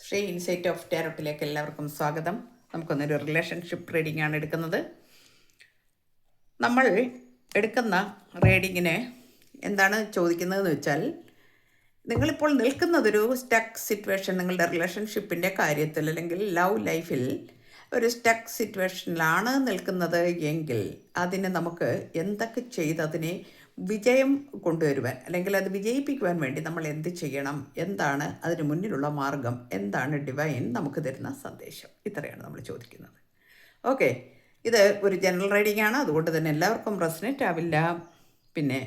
Shri insight of ടാരോട്ടിലേക്ക് എല്ലാവർക്കും സ്വാഗതം. നമുക്കൊന്നൊരു relationship reading ആണ് എടുക്കുന്നത്. നമ്മൾ എടുക്കുന്ന റീഡിങ്ങിന് എന്താണ് ചോദിക്കുന്നതെന്ന് വെച്ചാൽ, നിങ്ങളിപ്പോൾ നിൽക്കുന്നതൊരു സ്റ്റക്ക് സിറ്റുവേഷൻ, നിങ്ങളുടെ റിലേഷൻഷിപ്പിൻ്റെ കാര്യത്തിൽ അല്ലെങ്കിൽ ലവ് ലൈഫിൽ ഒരു സ്റ്റക്ക് സിറ്റുവേഷനിലാണ് നിൽക്കുന്നത് എങ്കിൽ അതിന് നമുക്ക് എന്തൊക്കെ ചെയ്ത് അതിനെ വിജയം കൊണ്ടുവരുവാൻ അല്ലെങ്കിൽ അത് വിജയിപ്പിക്കുവാൻ വേണ്ടി നമ്മൾ എന്ത് ചെയ്യണം, എന്താണ് അതിന് മുന്നിലുള്ള മാർഗം, എന്താണ് ഡിവൈൻ നമുക്ക് തരുന്ന സന്ദേശം, ഇത്രയാണ് നമ്മൾ ചോദിക്കുന്നത്. ഓക്കെ, ഇത് ഒരു ജനറൽ റീഡിംഗ് ആണ്, അതുകൊണ്ട് തന്നെ എല്ലാവർക്കും റെസനേറ്റ് ആവില്ല. പിന്നെ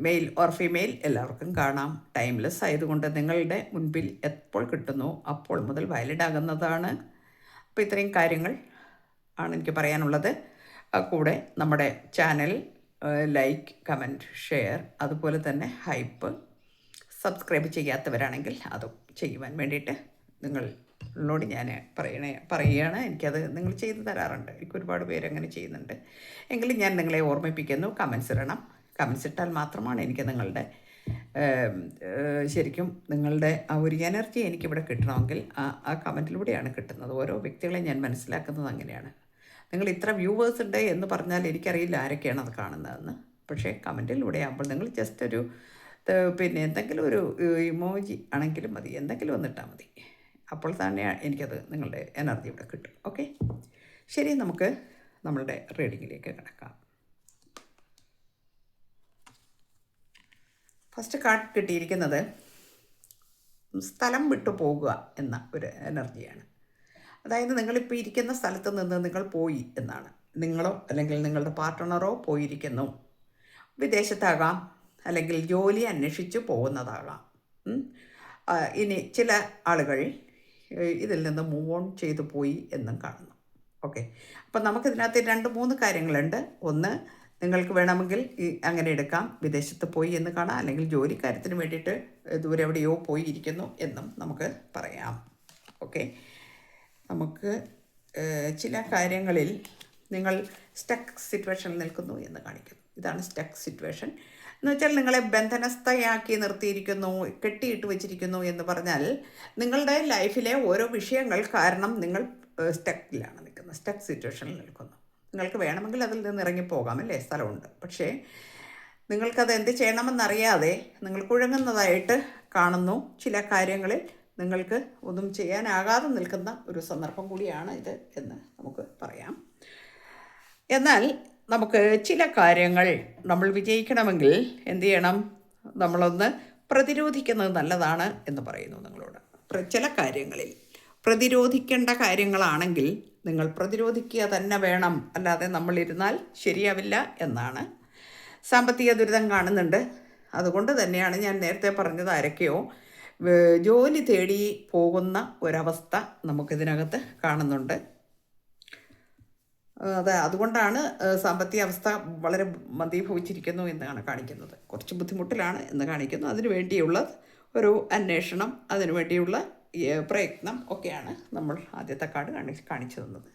മെയിൽ ഓർ ഫീമെയിൽ എല്ലാവർക്കും കാണാം. ടൈംലെസ് ആയതുകൊണ്ട് നിങ്ങളുടെ മുൻപിൽ എപ്പോൾ കിട്ടുന്നു അപ്പോൾ മുതൽ വാലിഡ് ആകുന്നതാണ്. അപ്പോൾ ഇത്രയും കാര്യങ്ങൾ ആണ് എനിക്ക് പറയാനുള്ളത്. കൂടെ നമ്മുടെ ചാനൽ ലൈക്ക്, കമൻറ്റ്, ഷെയർ, അതുപോലെ തന്നെ ഹൈപ്പ്, സബ്സ്ക്രൈബ് ചെയ്യാത്തവരാണെങ്കിൽ അതും ചെയ്യുവാൻ വേണ്ടിയിട്ട് നിങ്ങളോട് ഞാൻ പറയുകയാണ്. എനിക്കത് നിങ്ങൾ ചെയ്തു തരാറുണ്ട്, എനിക്ക് ഒരുപാട് പേര് അങ്ങനെ ചെയ്യുന്നുണ്ട്. എങ്കിലും ഞാൻ നിങ്ങളെ ഓർമ്മിപ്പിക്കുന്നു, കമൻസ് ഇടണം. കമൻസ് ഇട്ടാൽ മാത്രമാണ് എനിക്ക് നിങ്ങളുടെ ശരിക്കും നിങ്ങളുടെ ആ ഒരു എനർജി എനിക്കിവിടെ കിട്ടണമെങ്കിൽ ആ കമൻറ്റിലൂടെയാണ് കിട്ടുന്നത്. ഓരോ വ്യക്തികളെ ഞാൻ മനസ്സിലാക്കുന്നത് അങ്ങനെയാണ്. നിങ്ങൾ ഇത്ര വ്യൂവേഴ്സ് ഉണ്ട് എന്ന് പറഞ്ഞാൽ എനിക്കറിയില്ല ആരൊക്കെയാണ് അത് കാണുന്നതെന്ന്. പക്ഷേ കമൻറ്റിലൂടെ ആകുമ്പോൾ നിങ്ങൾ ജസ്റ്റ് ഒരു പിന്നെ എന്തെങ്കിലും ഒരു ഇമോജി ആണെങ്കിലും മതി, എന്തെങ്കിലും ഒന്നിട്ടാൽ മതി. അപ്പോൾ തന്നെ എനിക്കത് നിങ്ങളുടെ എനർജി ഇവിടെ കിട്ടും. ഓക്കെ, ശരി, നമുക്ക് നമ്മളുടെ റീഡിങ്ങിലേക്ക് കിടക്കാം. ഫസ്റ്റ് കാർഡ് കിട്ടിയിരിക്കുന്നത് സ്ഥലം വിട്ടു പോകുക എന്ന ഒരു എനർജിയാണ്. അതായത് നിങ്ങളിപ്പോൾ ഇരിക്കുന്ന സ്ഥലത്ത് നിന്ന് നിങ്ങൾ പോയി എന്നാണ്. നിങ്ങളോ അല്ലെങ്കിൽ നിങ്ങളുടെ പാർട്ട്ണറോ പോയിരിക്കുന്നു. വിദേശത്താകാം, അല്ലെങ്കിൽ ജോലി അന്വേഷിച്ച് പോകുന്നതാകാം. ഇനി ചില ആളുകൾ ഇതിൽ നിന്ന് മൂവ് ഓൺ ചെയ്തു പോയി എന്നും കാണുന്നു. ഓക്കെ, അപ്പം നമുക്കിതിനകത്ത് 2-3 കാര്യങ്ങളുണ്ട്. ഒന്ന്, നിങ്ങൾക്ക് വേണമെങ്കിൽ അങ്ങനെ എടുക്കാം, വിദേശത്ത് പോയി എന്ന് കാണാം, അല്ലെങ്കിൽ ജോലിക്കാര്യത്തിന് വേണ്ടിയിട്ട് ദൂരെ എവിടെയോ പോയിരിക്കുന്നു എന്നും നമുക്ക് പറയാം. ഓക്കെ, നമുക്ക് ചില കാര്യങ്ങളിൽ നിങ്ങൾ സ്റ്റക്ക് സിറ്റുവേഷനിൽ നിൽക്കുന്നു എന്ന് കാണിക്കുന്നു. ഇതാണ് സ്റ്റക്ക് സിറ്റുവേഷൻ എന്ന് വെച്ചാൽ നിങ്ങളെ ബന്ധനസ്ഥയാക്കി നിർത്തിയിരിക്കുന്നു, കെട്ടിയിട്ട് വെച്ചിരിക്കുന്നു എന്ന് പറഞ്ഞാൽ നിങ്ങളുടെ ലൈഫിലെ ഓരോ വിഷയങ്ങൾ കാരണം നിങ്ങൾ സ്റ്റക്കിലാണ് നിൽക്കുന്നത്, സ്റ്റക്ക് സിറ്റുവേഷനിൽ നിൽക്കുന്നു. നിങ്ങൾക്ക് വേണമെങ്കിൽ അതിൽ നിന്ന് ഇറങ്ങിപ്പോകാം, അല്ലേ, സ്ഥലമുണ്ട്. പക്ഷേ നിങ്ങൾക്കത് എന്ത് ചെയ്യണമെന്നറിയാതെ നിങ്ങൾ കുഴങ്ങുന്നതായിട്ട് കാണുന്നു. ചില കാര്യങ്ങളിൽ നിങ്ങൾക്ക് ഒന്നും ചെയ്യാനാകാതെ നിൽക്കുന്ന ഒരു സന്ദർഭം കൂടിയാണ് ഇത് എന്ന് നമുക്ക് പറയാം. എന്നാൽ നമുക്ക് ചില കാര്യങ്ങൾ നമ്മൾ വിജയിക്കണമെങ്കിൽ എന്ത് ചെയ്യണം, നമ്മളൊന്ന് പ്രതിരോധിക്കുന്നത് നല്ലതാണ് എന്ന് പറയുന്നു നിങ്ങളോട്. ചില കാര്യങ്ങളിൽ പ്രതിരോധിക്കേണ്ട കാര്യങ്ങളാണെങ്കിൽ നിങ്ങൾ പ്രതിരോധിക്കുക തന്നെ വേണം, അല്ലാതെ നമ്മളിരുന്നാൽ ശരിയാവില്ല എന്നാണ്. സാമ്പത്തിക ദുരിതം കാണുന്നുണ്ട്. അതുകൊണ്ട് തന്നെയാണ് ഞാൻ നേരത്തെ പറഞ്ഞത്, ആരൊക്കെയോ ജോലി തേടി പോകുന്ന ഒരവസ്ഥ നമുക്കിതിനകത്ത് കാണുന്നുണ്ട്. അതുകൊണ്ടാണ് സാമ്പത്തിക അവസ്ഥ വളരെ മന്ദീഭവിച്ചിരിക്കുന്നു എന്നാണ് കാണിക്കുന്നത്. കുറച്ച് ബുദ്ധിമുട്ടിലാണ് എന്ന് കാണിക്കുന്നു. അതിനു വേണ്ടിയുള്ള ഒരു അന്വേഷണം, അതിനു വേണ്ടിയുള്ള പ്രയത്നം ഒക്കെയാണ് നമ്മൾ ആദ്യത്തെ കാർഡ് കാണിച്ചു തന്നത്.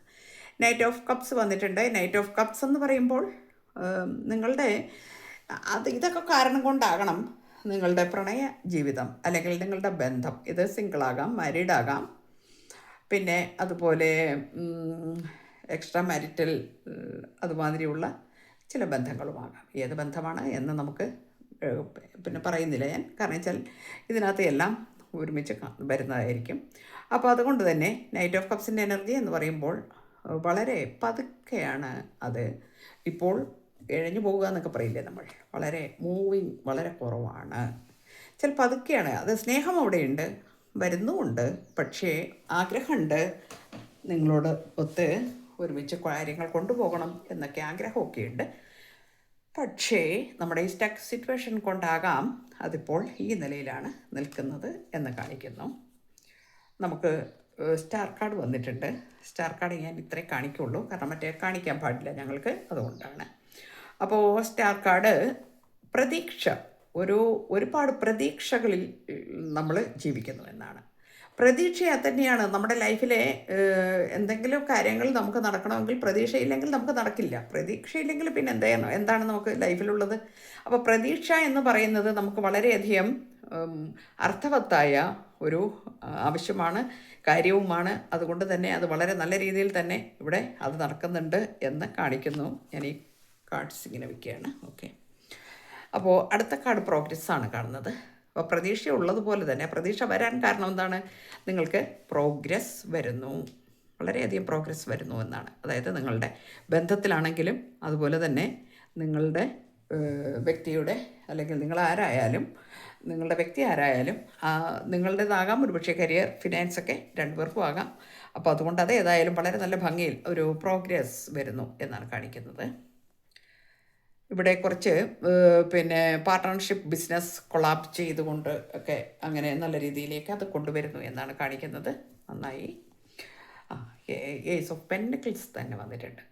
നൈറ്റ് ഓഫ് കപ്സ് വന്നിട്ടുണ്ട്. നൈറ്റ് ഓഫ് കപ്സ് എന്ന് പറയുമ്പോൾ നിങ്ങളുടെ ഇതൊക്കെ കാരണം കൊണ്ടാകണം നിങ്ങളുടെ പ്രണയ ജീവിതം അല്ലെങ്കിൽ നിങ്ങളുടെ ബന്ധം, ഇത് സിംഗിളാകാം, മാരീഡാകാം, പിന്നെ അതുപോലെ എക്സ്ട്രാ മാരിറ്റൽ അതുമാതിരിയുള്ള ചില ബന്ധങ്ങളുമാകാം. ഏത് ബന്ധമാണ് എന്ന് നമുക്ക് പിന്നെ പറയുന്നില്ല ഞാൻ, കാരണം വെച്ചാൽ ഇതിനകത്ത് എല്ലാം ഒരുമിച്ച് വരുന്നതായിരിക്കും. അപ്പോൾ അതുകൊണ്ട് തന്നെ നൈറ്റ് ഓഫ് കപ്സിൻ്റെ എനർജി എന്ന് പറയുമ്പോൾ വളരെ പതുക്കെയാണ് അത്. ഇപ്പോൾ ഇഴഞ്ഞു പോകുക എന്നൊക്കെ പറയില്ലേ നമ്മൾ, വളരെ മൂവിങ് വളരെ കുറവാണ്. ചിലപ്പോൾ പതുക്കെയാണ് അത്. സ്നേഹം അവിടെയുണ്ട്, വരുന്നുമുണ്ട്, പക്ഷേ ആഗ്രഹമുണ്ട് നിങ്ങളോട് ഒത്ത് ഒരുമിച്ച് കാര്യങ്ങൾ കൊണ്ടുപോകണം എന്നൊക്കെ ആഗ്രഹമൊക്കെ ഉണ്ട്. പക്ഷേ നമ്മുടെ ഈ സ്റ്റക്ക് സിറ്റുവേഷൻ കൊണ്ടാകാം അതിപ്പോൾ ഈ നിലയിലാണ് നിൽക്കുന്നത് എന്ന് കാണിക്കുന്നു. നമുക്ക് സ്റ്റാർ കാർഡ് വന്നിട്ടുണ്ട്. സ്റ്റാർ കാർഡ് ഞാൻ ഇത്രേ കാണിക്കുള്ളൂ, കാരണം മറ്റേ കാണിക്കാൻ പാടില്ല ഞങ്ങൾക്ക്, അതുകൊണ്ടാണ്. അപ്പോൾ സ്റ്റാർ കാർഡ് പ്രതീക്ഷ, ഒരുപാട് പ്രതീക്ഷകളിൽ നമ്മൾ ജീവിക്കുന്നു എന്നാണ്. പ്രതീക്ഷ തന്നെയാണ് നമ്മുടെ ലൈഫിലെ എന്തെങ്കിലും കാര്യങ്ങൾ നമുക്ക് നടക്കണമെങ്കിൽ പ്രതീക്ഷയില്ലെങ്കിൽ നമുക്ക് നടക്കില്ല. പ്രതീക്ഷയില്ലെങ്കിൽ പിന്നെ എന്താണ് നമുക്ക് ലൈഫിലുള്ളത്? അപ്പോൾ പ്രതീക്ഷ എന്ന് പറയുന്നത് നമുക്ക് വളരെയധികം അർത്ഥവത്തായ ഒരു ആവശ്യമാണ്, കാര്യവുമാണ്. അതുകൊണ്ട് തന്നെ അത് വളരെ നല്ല രീതിയിൽ തന്നെ ഇവിടെ അത് നടക്കുന്നുണ്ട് എന്ന് കാണിക്കുന്നു. ഞാൻ ഈ കാർഡ്സ് ഇങ്ങനെ വയ്ക്കുകയാണ്. ഓക്കെ, അപ്പോൾ അടുത്ത കാർഡ് പ്രോഗ്രസ്സാണ് കാണുന്നത്. അപ്പോൾ പ്രതീക്ഷ ഉള്ളതുപോലെ തന്നെ പ്രതീക്ഷ വരാൻ കാരണം എന്താണ്? നിങ്ങൾക്ക് പ്രോഗ്രസ് വരുന്നു, വളരെയധികം പ്രോഗ്രസ് വരുന്നു എന്നാണ്. അതായത് നിങ്ങളുടെ ബന്ധത്തിലാണെങ്കിലും അതുപോലെ തന്നെ നിങ്ങളുടെ വ്യക്തിയുടെ, അല്ലെങ്കിൽ നിങ്ങളാരായാലും, നിങ്ങളുടെ വ്യക്തി ആരായാലും നിങ്ങളുടേതാകാം ഒരുപക്ഷെ കരിയർ, ഫിനാൻസൊക്കെ രണ്ടുപേർക്കും ആകാം. അപ്പോൾ അതുകൊണ്ട് അത് ഏതായാലും വളരെ നല്ല ഭംഗിയിൽ ഒരു പ്രോഗ്രസ് വരുന്നു എന്നാണ് കാണിക്കുന്നത്. ഇവിടെ കുറച്ച് പാർട്ട്ണർഷിപ്പ് ബിസിനസ് കൊളാബ് ചെയ്തുകൊണ്ട് ഒക്കെ അങ്ങനെ നല്ല രീതിയിലേക്ക് അത് കൊണ്ടുവരുന്നു എന്നാണ് കാണിക്കുന്നത്. നന്നായി. ഏസ് ഓഫ് പെന്റക്കിൾസ് തന്നെ വന്നിട്ടുണ്ട്.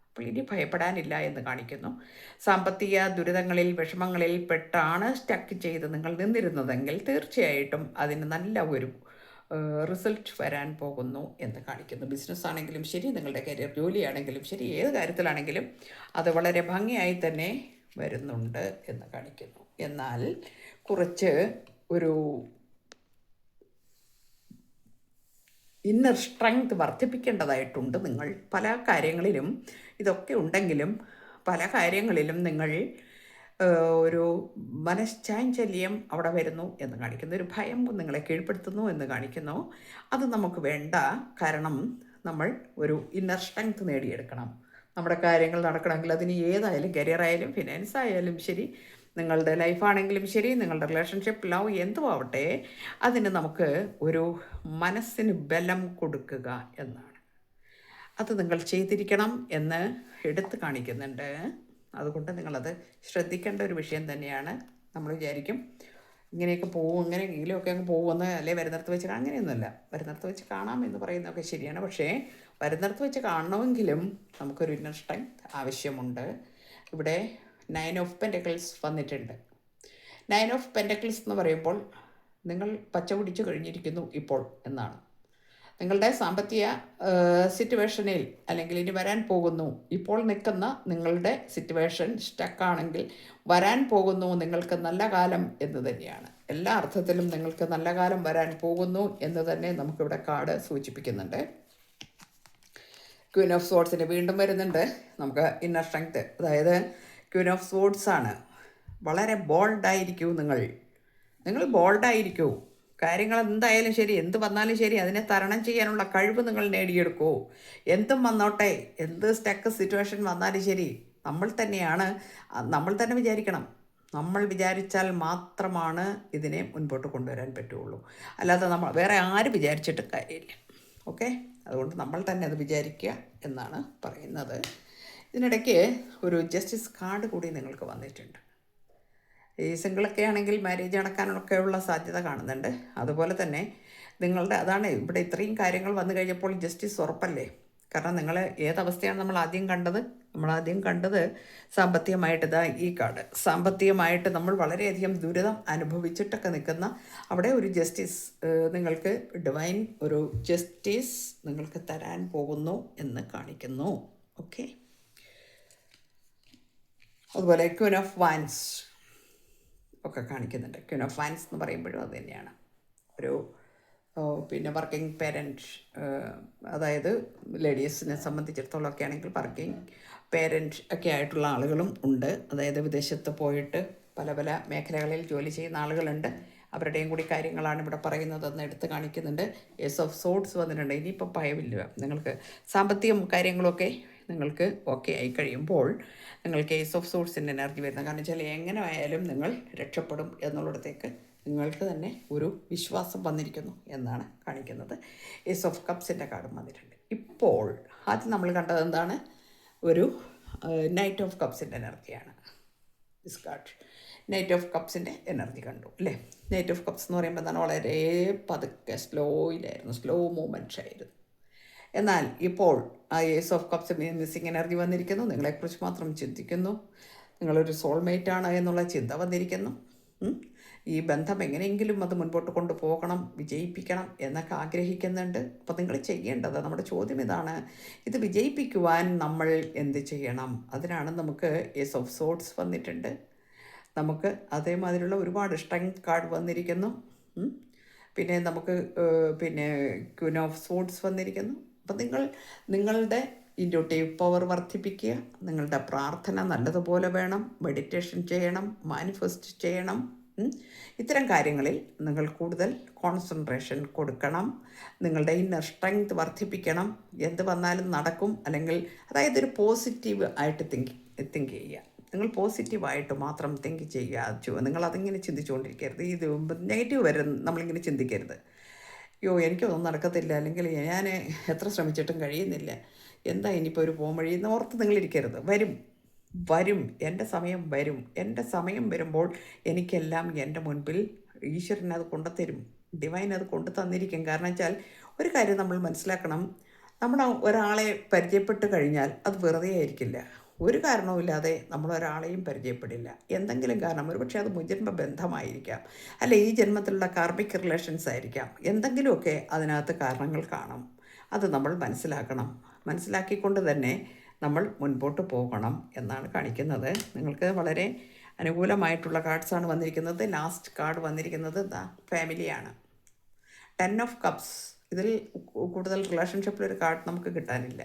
അപ്പോൾ ഇനി ഭയപ്പെടാനില്ല എന്ന് കാണിക്കുന്നു. സാമ്പത്തിക ദുരിതങ്ങളിൽ, വിഷമങ്ങളിൽ പെട്ടാണ് സ്റ്റക്ക് ചെയ്ത് നിങ്ങൾ നിന്നിരുന്നതെങ്കിൽ തീർച്ചയായിട്ടും അതിന് നല്ല ഒരു റിസൾട്ട് വരാൻ പോകുന്നു എന്ന് കാണിക്കുന്നു. ബിസിനസ് ആണെങ്കിലും ശരി, നിങ്ങളുടെ കരിയർ ജോലിയാണെങ്കിലും ശരി, ഏത് കാര്യത്തിലാണെങ്കിലും അത് വളരെ ഭംഗിയായി തന്നെ വരുന്നുണ്ട് എന്ന് കാണിക്കുന്നു. എന്നാൽ കുറച്ച് ഒരു ഇന്നർ സ്ട്രെങ്ത് വർദ്ധിപ്പിക്കേണ്ടതായിട്ടുണ്ട്. നിങ്ങൾ പല കാര്യങ്ങളിലും ഇതൊക്കെ ഉണ്ടെങ്കിലും പല കാര്യങ്ങളിലും നിങ്ങൾ ഒരു മനഃചാഞ്ചല്യം അവിടെ വരുന്നു എന്ന് കാണിക്കുന്നു. ഒരു ഭയം നിങ്ങളെ കീഴ്പ്പെടുത്തുന്നു എന്ന് കാണിക്കുന്നു. അത് നമുക്ക് വേണ്ട. കാരണം നമ്മൾ ഒരു ഇന്നർ സ്ട്രെങ്ത് നേടിയെടുക്കണം. നമ്മുടെ കാര്യങ്ങൾ നടക്കണമെങ്കിൽ അതിന് ഏതായാലും, കരിയറായാലും ഫിനാൻസ് ആയാലും ശരി, നിങ്ങളുടെ ലൈഫാണെങ്കിലും ശരി, നിങ്ങളുടെ റിലേഷൻഷിപ്പ്, ലവ് എന്തും ആവട്ടെ, അതിന് നമുക്ക് ഒരു മനസ്സിന് ബലം കൊടുക്കുക എന്നാണ്. അത് നിങ്ങൾ ചെയ്തിരിക്കണം എന്ന് എടുത്ത് കാണിക്കുന്നുണ്ട്. അതുകൊണ്ട് നിങ്ങളത് ശ്രദ്ധിക്കേണ്ട ഒരു വിഷയം തന്നെയാണ്. നമ്മൾ വിചാരിക്കും ഇങ്ങനെയൊക്കെ പോകും, എങ്ങനെയെങ്കിലുമൊക്കെ അങ്ങ് പോകുമെന്ന്, അല്ലെ വരുന്നിടത്ത് വെച്ച് അങ്ങനെയൊന്നുമല്ല. വരുന്നിടത്ത് വെച്ച് കാണാം എന്ന് പറയുന്നതൊക്കെ ശരിയാണ്. പക്ഷേ വരുന്നിടത്ത് വെച്ച് കാണണമെങ്കിലും നമുക്കൊരു ഇന്നർ സ്ട്രെങ്ത് ആവശ്യമുണ്ട്. ഇവിടെ 9 ഓഫ് പെൻറ്റക്കിൾസ് വന്നിട്ടുണ്ട്. 9 ഓഫ് പെൻറ്റക്കിൾസ് എന്ന് പറയുമ്പോൾ നിങ്ങൾ പച്ച പിടിച്ചു കഴിഞ്ഞിരിക്കുന്നു ഇപ്പോൾ എന്നാണ്. നിങ്ങളുടെ സാമ്പത്തിക സിറ്റുവേഷനിൽ, അല്ലെങ്കിൽ ഇനി വരാൻ പോകുന്നു, ഇപ്പോൾ നിൽക്കുന്ന നിങ്ങളുടെ സിറ്റുവേഷൻ സ്റ്റക്കാണെങ്കിൽ വരാൻ പോകുന്നു നിങ്ങൾക്ക് നല്ല കാലം എന്ന് തന്നെയാണ്. എല്ലാ അർത്ഥത്തിലും നിങ്ങൾക്ക് നല്ല കാലം വരാൻ പോകുന്നു എന്ന് തന്നെ നമുക്കിവിടെ കാർഡ് സൂചിപ്പിക്കുന്നുണ്ട്. ക്വീൻ ഓഫ് സോർഡ്സിന് വീണ്ടും വരുന്നുണ്ട്. നമുക്ക് ഇന്നർ സ്ട്രെങ്ത്, അതായത് ക്വീൻ ഓഫ് സോർഡ്സ് ആണ്. വളരെ ബോൾഡായിരിക്കൂ നിങ്ങൾ ബോൾഡായിരിക്കൂ. കാര്യങ്ങൾ എന്തായാലും ശരി, എന്ത് വന്നാലും ശരി, അതിനെ തരണം ചെയ്യാനുള്ള കഴിവ് നിങ്ങൾ നേടിയെടുക്കൂ. എന്തും വന്നോട്ടെ, എന്ത് സ്റ്റക്ക് സിറ്റുവേഷൻ വന്നാലും ശരി, നമ്മൾ തന്നെ വിചാരിക്കണം. നമ്മൾ വിചാരിച്ചാൽ മാത്രമാണ് ഇതിനെ മുൻപോട്ട് കൊണ്ടുവരാൻ പറ്റുള്ളൂ. അല്ലാതെ വേറെ ആര് വിചാരിച്ചിട്ട് കാര്യമില്ല. ഓക്കെ, അതുകൊണ്ട് നമ്മൾ തന്നെ അത് വിചാരിക്കുക എന്നാണ് പറയുന്നത്. ഇതിനിടയ്ക്ക് ഒരു ജസ്റ്റിസ് കാർഡ് കൂടി നിങ്ങൾക്ക് വന്നിട്ടുണ്ട്. ഈ സിംഗിളൊക്കെ ആണെങ്കിൽ മാരേജ് നടക്കാനൊക്കെയുള്ള സാധ്യത കാണുന്നുണ്ട്. അതുപോലെ തന്നെ അതാണ് ഇവിടെ ഇത്രയും കാര്യങ്ങൾ വന്നു കഴിഞ്ഞപ്പോൾ ജസ്റ്റിസ് ഉറപ്പല്ലേ. കാരണം നിങ്ങൾ ഏതവസ്ഥയാണ് നമ്മൾ ആദ്യം കണ്ടത് സാമ്പത്തികമായിട്ട്. ഈ കാർഡ് സാമ്പത്തികമായിട്ട് നമ്മൾ വളരെയധികം ദുരിതം അനുഭവിച്ചിട്ടൊക്കെ നിൽക്കുന്ന അവിടെ ഒരു ജസ്റ്റിസ് നിങ്ങൾക്ക്, ഡിവൈൻ ഒരു ജസ്റ്റിസ് നിങ്ങൾക്ക് തരാൻ പോകുന്നു എന്ന് കാണിക്കുന്നു. ഓക്കെ, അതുപോലെ ക്വീൻ ഓഫ് വാൻസ് ഒക്കെ കാണിക്കുന്നുണ്ട്. ക്വീൻ ഓഫ് വാൻസ് എന്ന് പറയുമ്പോഴും അത് തന്നെയാണ് ഒരു വർക്കിംഗ് പേരൻറ്റ്, അതായത് ലേഡീസിനെ സംബന്ധിച്ചിടത്തോളം ഒക്കെ ആണെങ്കിൽ വർക്കിംഗ് പേരൻറ്റ് ഒക്കെ ആയിട്ടുള്ള ആളുകളും ഉണ്ട്. അതായത് വിദേശത്ത് പോയിട്ട് പല പല മേഖലകളിൽ ജോലി ചെയ്യുന്ന ആളുകളുണ്ട്. അവരുടെയും കൂടി കാര്യങ്ങളാണ് ഇവിടെ പറയുന്നതെന്ന് എടുത്ത് കാണിക്കുന്നുണ്ട്. ഏസ് ഓഫ് സോർഡ്സ് വന്നിട്ടുണ്ട്. ഇനിയിപ്പോൾ ഭയമില്ല. നിങ്ങൾക്ക് സാമ്പത്തികം കാര്യങ്ങളൊക്കെ നിങ്ങൾക്ക് ഓക്കെ ആയി കഴിയുമ്പോൾ നിങ്ങൾക്ക് ഏസ് ഓഫ് സോർഡ്സിൻ്റെ എനർജി വരുന്നത്. കാരണം വെച്ചാൽ എങ്ങനെ ആയാലും നിങ്ങൾ രക്ഷപ്പെടും എന്നുള്ളിടത്തേക്ക് നിങ്ങൾക്ക് തന്നെ ഒരു വിശ്വാസം വന്നിരിക്കുന്നു എന്നാണ് കാണിക്കുന്നത്. ഏസ് ഓഫ് കപ്സിൻ്റെ കാർഡും വന്നിട്ടുണ്ട്. ഇപ്പോൾ ആദ്യം നമ്മൾ കണ്ടത് എന്താണ്? ഒരു നൈറ്റ് ഓഫ് കപ്സിൻ്റെ എനർജിയാണ്. ദിസ് കാർഡ് നൈറ്റ് ഓഫ് കപ്സിൻ്റെ എനർജി കണ്ടു അല്ലേ. നൈറ്റ് ഓഫ് കപ്സ് എന്ന് പറയുമ്പോൾ എന്താണ്, വളരെ പതുക്കെ സ്ലോ മൂവ്മെൻറ്റ്സ് ആയിരുന്നു. എന്നാൽ ഇപ്പോൾ ആ ace of cups missing energy വന്നിരിക്കുന്നു. നിങ്ങളെക്കുറിച്ച് മാത്രം ചിന്തിക്കുന്നു. നിങ്ങളൊരു സോൾമേറ്റാണ് എന്നുള്ള ചിന്ത വന്നിരിക്കുന്നു. ഈ ബന്ധം എങ്ങനെയെങ്കിലും അത് മുൻപോട്ട് കൊണ്ടുപോകണം, വിജയിപ്പിക്കണം എന്നൊക്കെ ആഗ്രഹിക്കുന്നുണ്ട്. അപ്പോൾ നിങ്ങൾ ചെയ്യേണ്ടത്, നമ്മുടെ ചോദ്യം ഇതാണ്, ഇത് വിജയിപ്പിക്കുവാൻ നമ്മൾ എന്ത് ചെയ്യണം? അതിനാണ് നമുക്ക് ഏസ് ഓഫ് സോർഡ്സ് വന്നിട്ടുണ്ട്. നമുക്ക് അതേമാതിരിയുള്ള ഒരുപാട് സ്ട്രെങ്ത് കാർഡ് വന്നിരിക്കുന്നു. പിന്നെ നമുക്ക് പിന്നെ ക്വീൻ ഓഫ് സോഡ്സ് വന്നിരിക്കുന്നു. അപ്പം നിങ്ങളുടെ ഇൻഡ്യൂട്ടീവ് പവർ വർദ്ധിപ്പിക്കുക. നിങ്ങളുടെ പ്രാർത്ഥന നല്ലതുപോലെ വേണം. മെഡിറ്റേഷൻ ചെയ്യണം, മാനിഫെസ്റ്റ് ചെയ്യണം. ഇത്തരം കാര്യങ്ങളിൽ നിങ്ങൾ കൂടുതൽ കോൺസെൻട്രേഷൻ കൊടുക്കണം. നിങ്ങളുടെ ഇന്നർ സ്ട്രെങ്ത് വർദ്ധിപ്പിക്കണം. എന്ത് വന്നാലും നടക്കും, അല്ലെങ്കിൽ അതായത് ഒരു പോസിറ്റീവ് ആയിട്ട് തിങ്ക് ചെയ്യുക. നിങ്ങൾ പോസിറ്റീവായിട്ട് മാത്രം തിങ്ക് ചെയ്യുക. നിങ്ങളതിങ്ങനെ ചിന്തിച്ചുകൊണ്ടിരിക്കരുത്. ഇത് നെഗറ്റീവ് വരും നമ്മളിങ്ങനെ ചിന്തിക്കരുത്. അയ്യോ എനിക്കൊന്നും നടക്കത്തില്ല, അല്ലെങ്കിൽ ഞാൻ എത്ര ശ്രമിച്ചിട്ടും കഴിയുന്നില്ല, എന്താ ഇനിയിപ്പോൾ ഒരു പോംവഴി എന്ന് ഓർത്ത് നിങ്ങളിരിക്കരുത്. വരും എൻ്റെ സമയം വരും. എൻ്റെ സമയം വരുമ്പോൾ എനിക്കെല്ലാം എൻ്റെ മുൻപിൽ ഈശ്വരൻ അത് കൊണ്ടുത്തരും, ഡിവൈൻ അത് കൊണ്ടു തന്നിരിക്കും. കാരണം വെച്ചാൽ ഒരു കാര്യം നമ്മൾ മനസ്സിലാക്കണം, നമ്മൾ ഒരാളെ പരിചയപ്പെട്ട് കഴിഞ്ഞാൽ അത് വെറുതെ ആയിരിക്കില്ല. ഒരു കാരണവുമില്ലാതെ നമ്മളൊരാളെയും പരിചയപ്പെടില്ല. എന്തെങ്കിലും കാരണം, ഒരുപക്ഷെ അത് മുൻജന്മ ബന്ധമായിരിക്കാം, അല്ലെ ഈ ജന്മത്തിലുള്ള കാർമിക് റിലേഷൻസ് ആയിരിക്കാം. എന്തെങ്കിലുമൊക്കെ അതിനകത്ത് കാരണങ്ങൾ കാണും. അത് നമ്മൾ മനസ്സിലാക്കിക്കൊണ്ട് തന്നെ നമ്മൾ മുൻപോട്ട് പോകണം എന്നാണ് കാണിക്കുന്നത്. നിങ്ങൾക്ക് വളരെ അനുകൂലമായിട്ടുള്ള കാർഡ്സാണ് വന്നിരിക്കുന്നത്. ലാസ്റ്റ് കാർഡ് വന്നിരിക്കുന്നത് ഫാമിലിയാണ്. 10 ഓഫ് കപ്സ്. ഇതിൽ കൂടുതൽ റിലേഷൻഷിപ്പിലൊരു കാർഡ് നമുക്ക് കിട്ടാനില്ല.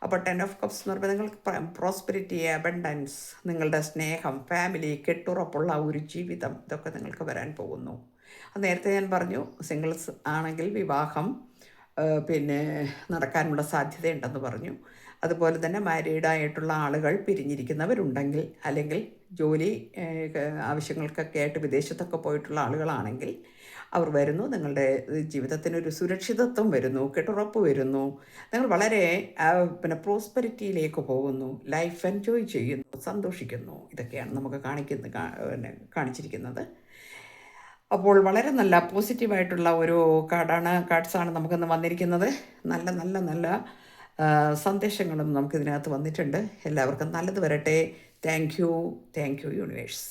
അപ്പോൾ 10 ഓഫ് കപ്സ് എന്ന് പറയുമ്പോൾ നിങ്ങൾക്ക് പ്രോസ്പെരിറ്റി, അബൻഡൻസ്, നിങ്ങളുടെ സ്നേഹം, ഫാമിലി, കെട്ടുറപ്പുള്ള ഒരു ജീവിതം, ഇതൊക്കെ നിങ്ങൾക്ക് വരാൻ പോകുന്നു. അത് നേരത്തെ ഞാൻ പറഞ്ഞു, സിംഗിൾസ് ആണെങ്കിൽ വിവാഹം പിന്നെ നടക്കാനുള്ള സാധ്യതയുണ്ടെന്ന് പറഞ്ഞു. അതുപോലെ തന്നെ മാരീഡായിട്ടുള്ള ആളുകൾ പിരിഞ്ഞിരിക്കുന്നവരുണ്ടെങ്കിൽ, അല്ലെങ്കിൽ ജോലി ആവശ്യങ്ങൾക്കൊക്കെ ആയിട്ട് വിദേശത്തൊക്കെ പോയിട്ടുള്ള ആളുകളാണെങ്കിൽ അവർ വരുന്നു. നിങ്ങളുടെ ജീവിതത്തിനൊരു സുരക്ഷിതത്വം വരുന്നു, കെട്ടുറപ്പ് വരുന്നു. നിങ്ങൾ വളരെ പിന്നെ പ്രോസ്പെരിറ്റിയിലേക്ക് പോകുന്നു, ലൈഫ് എൻജോയ് ചെയ്യുന്നു, സന്തോഷിക്കുന്നു. ഇതൊക്കെയാണ് നമുക്ക് കാണിച്ചിരിക്കുന്നത്. അപ്പോൾ വളരെ നല്ല പോസിറ്റീവായിട്ടുള്ള ഒരു കാർഡ്സാണ് നമുക്കിന്ന് വന്നിരിക്കുന്നത്. നല്ല നല്ല നല്ല സന്ദേശങ്ങളും നമുക്കിതിനകത്ത് വന്നിട്ടുണ്ട്. എല്ലാവർക്കും നല്ലത് വരട്ടെ. Thank you universe.